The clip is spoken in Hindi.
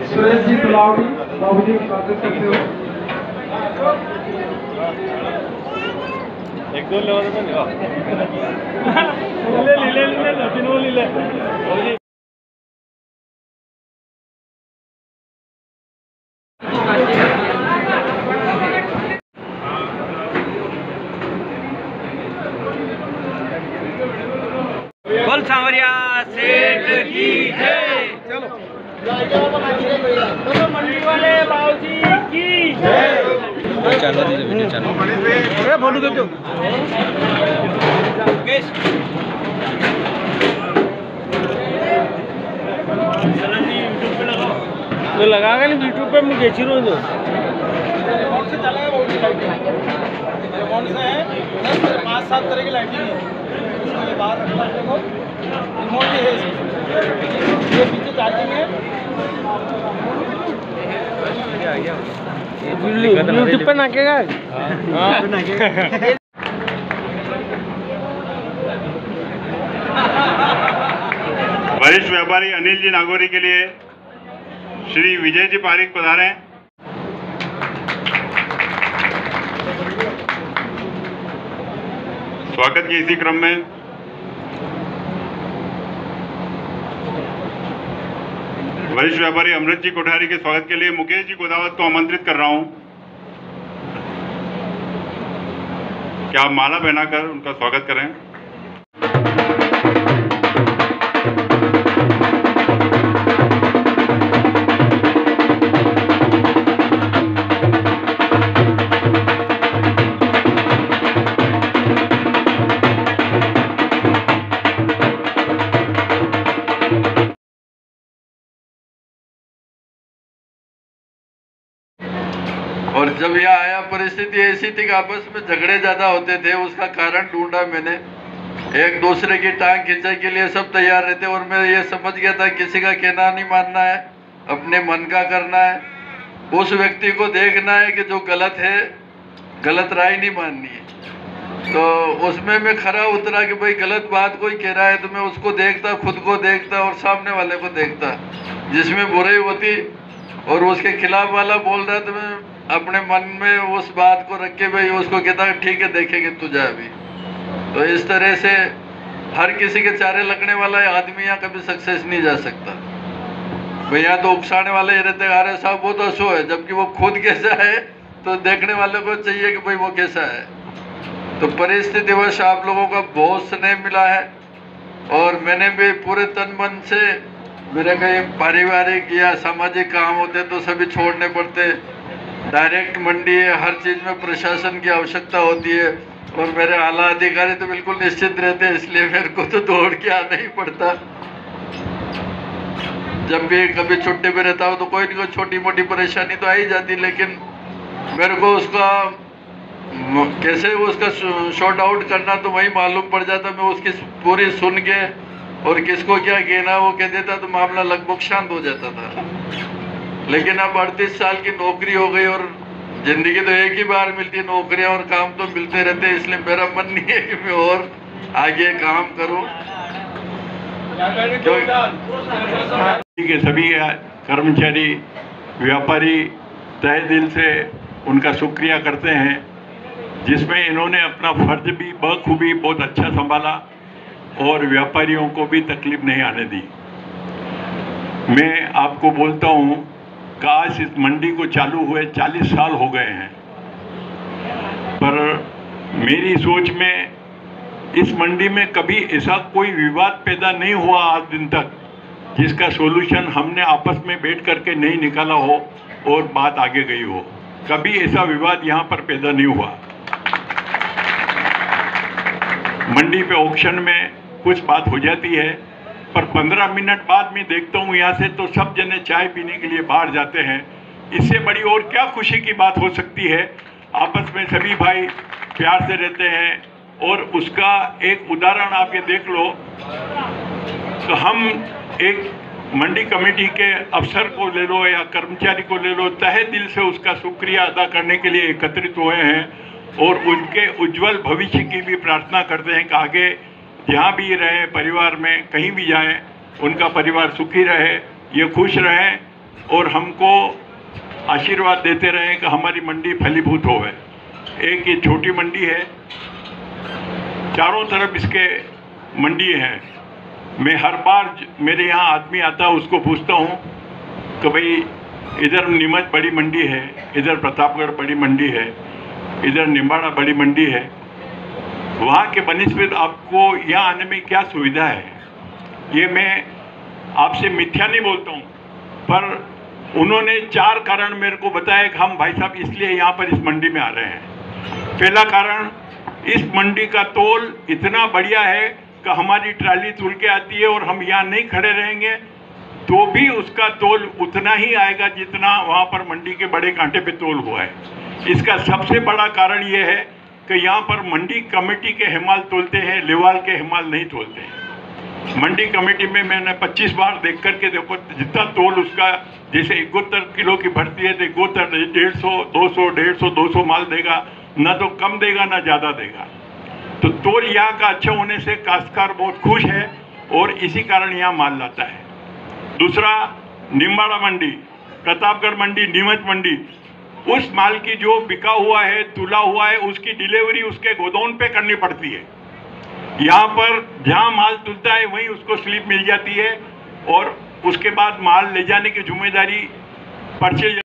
सुरेश जी तलावटी बाबू जी स्वागत करते हो। एक दो ले बोल सांवरिया सेठ की जय। चलो मंडी वाले बाबूजी की जय। चालू दीजिए वीडियो चालू। बोलू दे दो तो लगाएगा नहीं यूट्यूब पे मुझे चिरो दो रिमोट से चलाएगा बहुत रिमोट से है 5-7 तरह की लाइटिंग है उसको ये बाहर रखना है देखो रिमोट भी है ये पीछे चार्जिंग है यूट्यूब पे नाकेगा। वरिष्ठ व्यापारी अनिल जी नागौरी के लिए श्री विजय जी पारिक पधारें। स्वागत के इसी क्रम में वरिष्ठ व्यापारी अमृत जी कोठारी के स्वागत के लिए मुकेश जी गोदावत को आमंत्रित कर रहा हूं कि आप माला पहनाकर उनका स्वागत करें। और जब यहाँ आया परिस्थिति ऐसी थी कि आपस में झगड़े ज्यादा होते थे, उसका कारण ढूंढा मैंने। एक दूसरे की टांग खींचे के लिए सब तैयार रहते और मैं ये समझ गया था किसी का कहना नहीं मानना है, अपने मन का करना है, उस व्यक्ति को देखना है कि जो गलत है गलत राय नहीं माननी है। तो उसमें मैं खरा उतरा कि भाई गलत बात कोई कह रहा है तो मैं उसको देखता, खुद को देखता और सामने वाले को देखता, जिसमें बुराई होती और उसके खिलाफ वाला बोल रहा तो मैं अपने मन में उस बात को रख के भाई उसको कहता ठीक है देखेंगे तू जा अभी। तो इस तरह से हर किसी के चारे लगने वाला आदमी यहाँ कभी सक्सेस नहीं जा सकता। भाई यहाँ तो उकसाने वाले ही रहते अरे साहब वो तो शो है, जबकि वो खुद कैसा है तो देखने वाले को चाहिए कि भाई वो कैसा है। तो परिस्थितिवश आप लोगों का बहुत स्नेह मिला है और मैंने भी पूरे तन मन से, मेरे कहीं पारिवारिक या सामाजिक काम होते तो सभी छोड़ने पड़ते, डायरेक्ट मंडी है, हर चीज में प्रशासन की आवश्यकता होती है और मेरे आला अधिकारी तो बिल्कुल निश्चित रहते हैं, इसलिए मेरे को तो दौड़ के आना ही पड़ता। जब भी कभी छुट्टी पे रहता हूँ तो कोई नहीं कोई छोटी मोटी परेशानी तो आ ही जाती, लेकिन मेरे को उसका कैसे उसका शॉर्ट आउट करना तो वही मालूम पड़ जाता। मैं उसकी पूरी सुन के और किसको क्या कहना वो कह देता तो मामला लगभग शांत हो जाता था। लेकिन अब 38 साल की नौकरी हो गई और जिंदगी तो एक ही बार मिलती है, नौकरियां और काम तो मिलते रहते हैं, इसलिए मेरा मन नहीं है कि मैं और आगे काम करूं। ठीक है, सभी कर्मचारी व्यापारी तहे दिल से उनका शुक्रिया करते हैं, जिसमें इन्होंने अपना फर्ज भी बखूबी बहुत अच्छा संभाला और व्यापारियों को भी तकलीफ नहीं आने दी। मैं आपको बोलता हूं, काश इस मंडी को चालू हुए 40 साल हो गए हैं, पर मेरी सोच में इस मंडी में कभी ऐसा कोई विवाद पैदा नहीं हुआ आज दिन तक जिसका सॉल्यूशन हमने आपस में बैठ करके नहीं निकाला हो और बात आगे गई हो। कभी ऐसा विवाद यहाँ पर पैदा नहीं हुआ। मंडी पे ऑक्शन में कुछ बात हो जाती है, पर 15 मिनट बाद में देखता हूँ यहाँ से तो सब जने चाय पीने के लिए बाहर जाते हैं। इससे बड़ी और क्या खुशी की बात हो सकती है। आपस में सभी भाई प्यार से रहते हैं और उसका एक उदाहरण आप ये देख लो। तो हम एक मंडी कमेटी के अफसर को ले लो या कर्मचारी को ले लो, तहे दिल से उसका शुक्रिया अदा करने के लिए एकत्रित हुए हैं और उनके उज्जवल भविष्य की भी प्रार्थना करते हैं कि आगे जहाँ भी रहे परिवार में, कहीं भी जाएं, उनका परिवार सुखी रहे, ये खुश रहें और हमको आशीर्वाद देते रहें कि हमारी मंडी फलीभूत होवे। एक ये छोटी मंडी है, चारों तरफ इसके मंडी है। मैं हर बार मेरे यहाँ आदमी आता है उसको पूछता हूँ कि भाई इधर नीमच बड़ी मंडी है, इधर प्रतापगढ़ बड़ी मंडी है, इधर निम्बाड़ा बड़ी मंडी है, वहाँ के बनिस्बत आपको यहाँ आने में क्या सुविधा है? ये मैं आपसे मिथ्या नहीं बोलता हूँ, पर उन्होंने 4 कारण मेरे को बताया कि हम भाई साहब इसलिए यहाँ पर इस मंडी में आ रहे हैं। पहला कारण, इस मंडी का तोल इतना बढ़िया है कि हमारी ट्राली तुल के आती है और हम यहाँ नहीं खड़े रहेंगे तो भी उसका तोल उतना ही आएगा जितना वहाँ पर मंडी के बड़े कांटे पे तोल हुआ है। इसका सबसे बड़ा कारण ये है कि यहाँ पर मंडी कमेटी के हिमाल तोलते हैं, लेवाल के हिमाल नहीं तोलते हैं। मंडी कमेटी में मैंने 25 बार देख करके देखो, जितना तोल उसका, जैसे 71 किलो की भर्ती है तो 71, 150, 200, 150, 200 माल देगा, ना तो कम देगा ना ज़्यादा देगा। तो तोल यहाँ का अच्छा होने से काश्तकार बहुत खुश है और इसी कारण यहाँ माल लाता है। दूसरा, निम्बाड़ा मंडी, प्रतापगढ़ मंडी, नीमच मंडी, उस माल की जो बिका हुआ है, तुला हुआ है, उसकी डिलीवरी उसके गोदाउन पे करनी पड़ती है। यहाँ पर जहाँ माल तुलता है वहीं उसको स्लिप मिल जाती है और उसके बाद माल ले जाने की जिम्मेदारी परचेज